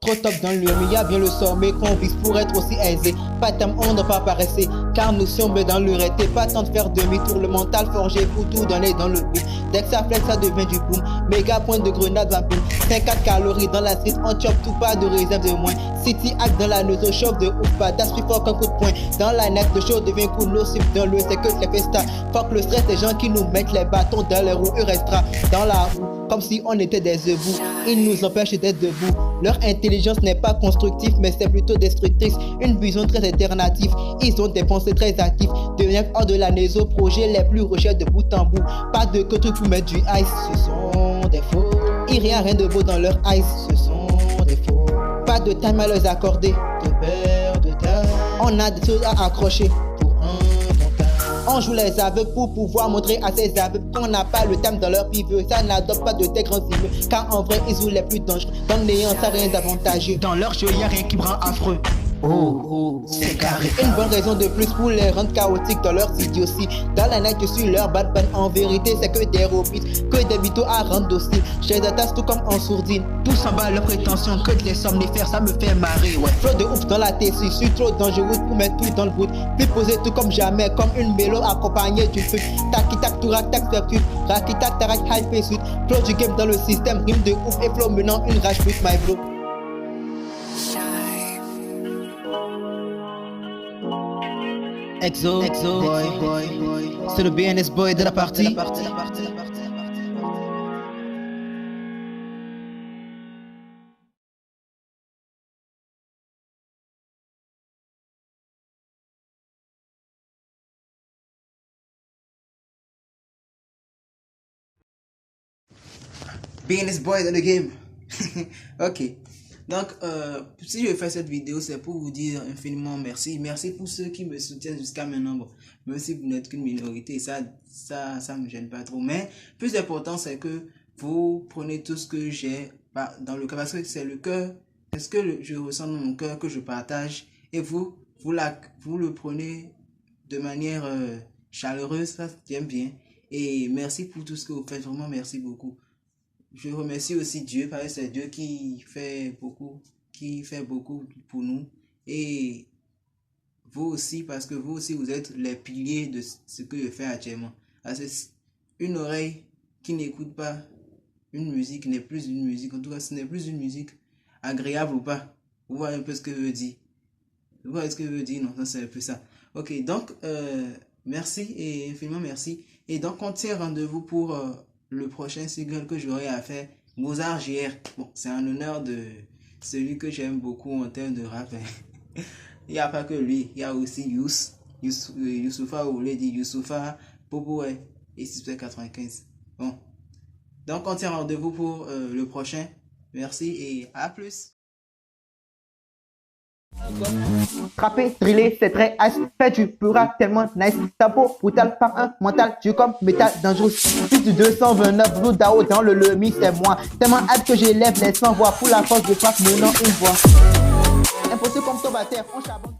Trop top dans le mur, y a bien le sommet qu'on vise pour être aussi aisé. Pas de on ne va pas rester, car nous sommes dans le rété. Pas temps de faire demi-tour, le mental forgé pour tout donner dans le boom. Dès que ça flex, ça devient du boom. Méga point de grenade, vampire. 54 calories dans la street, on chop tout, pas de réserve de moins. City hack dans la neuse, chauffe de ouf, pas d'as plus fort qu'un coup de poing. Dans la net, le show devient cool, nocif dans le c'est que les festas. Fuck le stress, les gens qui nous mettent les bâtons dans les roues, il restera dans la roue, comme si on était des éboues. Ils nous empêchent d'être debout. Leur intelligence n'est pas constructive, mais c'est plutôt destructrice. Une vision très alternative. Ils ont des pensées très actives. Devenir hors de la néso, projet les plus recherchés de bout en bout. Pas de que truc pour mettre du ice, ce sont des faux. Il n'y a rien de beau dans leur ice, ce sont des faux. Pas de time à leur accorder, de peur de temps. On a des choses à accrocher pour un bon temps. On joue les aveugles pour pouvoir montrer à ces aveugles qu'on n'a pas le thème dans leur pivot. Ça n'adopte pas de tes grands immeubles, car en vrai ils sont les plus dangereux. Dans le néant, ça rien d'avantageux. Dans leur jeu, y'a rien qui me rend affreux. Oh, c'est carré. Une bonne raison de plus pour les rendre chaotiques dans leur idiotie. Dans la night, je suis leur bad ban. En vérité, c'est que des robites, que des bitos à rendre dociles. Je les attache tout comme en sourdine. Tout s'en bat leur prétention, que de les somnifères, ça me fait marrer, ouais. Flow de ouf dans la tessie, je suis trop dangereux pour mettre tout dans le bout. Plus posé tout comme jamais, comme une mélo accompagnée du feu. Taki tak, tout rak tak, vertu. Raki tak, tarak, hype et suite. Flow du game dans le système, rime de ouf et flow menant une rage plus my bro. Exo, boy. C'est le BNS boy de la partie. BNS boy dans le game. Ok. Donc, si je fais cette vidéo, c'est pour vous dire infiniment merci. Merci pour ceux qui me soutiennent jusqu'à maintenant. Bon, même si vous n'êtes qu'une minorité, ça me gêne pas trop. Mais plus important, c'est que vous prenez tout ce que j'ai dans le cœur, parce que c'est le cœur, c'est ce que je ressens dans mon cœur que je partage, et vous le prenez de manière chaleureuse, ça j'aime bien. Et merci pour tout ce que vous faites, vraiment merci beaucoup. Je remercie aussi Dieu, parce que c'est Dieu qui fait beaucoup pour nous. Et vous aussi, parce que vous aussi, vous êtes les piliers de ce que je fais actuellement. Parce que une oreille qui n'écoute pas une musique n'est plus une musique. En tout cas, ce n'est plus une musique agréable ou pas. Vous voyez un peu ce que je veux dire. Vous voyez ce que je veux dire? Non, ça c'est un peu ça. Ok, donc, merci et infiniment merci. Et donc, on tient rendez-vous pour... le prochain single que j'aurai à faire, Mozart JR. Bon, c'est en honneur de celui que j'aime beaucoup en termes de rap. Il n'y a pas que lui, il y a aussi Youssoufa, ou Lady Youssoufa, Popo et 695. Bon, donc on tient rendez-vous pour le prochain. Merci et à plus. Trapper, driller, c'est très ice. Fait du pura tellement nice. Tapo, brutal, par un mental, tu comme métal dangereux. Plus de 229 Blue Dao dans le Lemi, c'est moi. Tellement hâte que j'élève les 100 voix pour la force de frappe menant une voix. Impossible comme Tobater, on charbonne.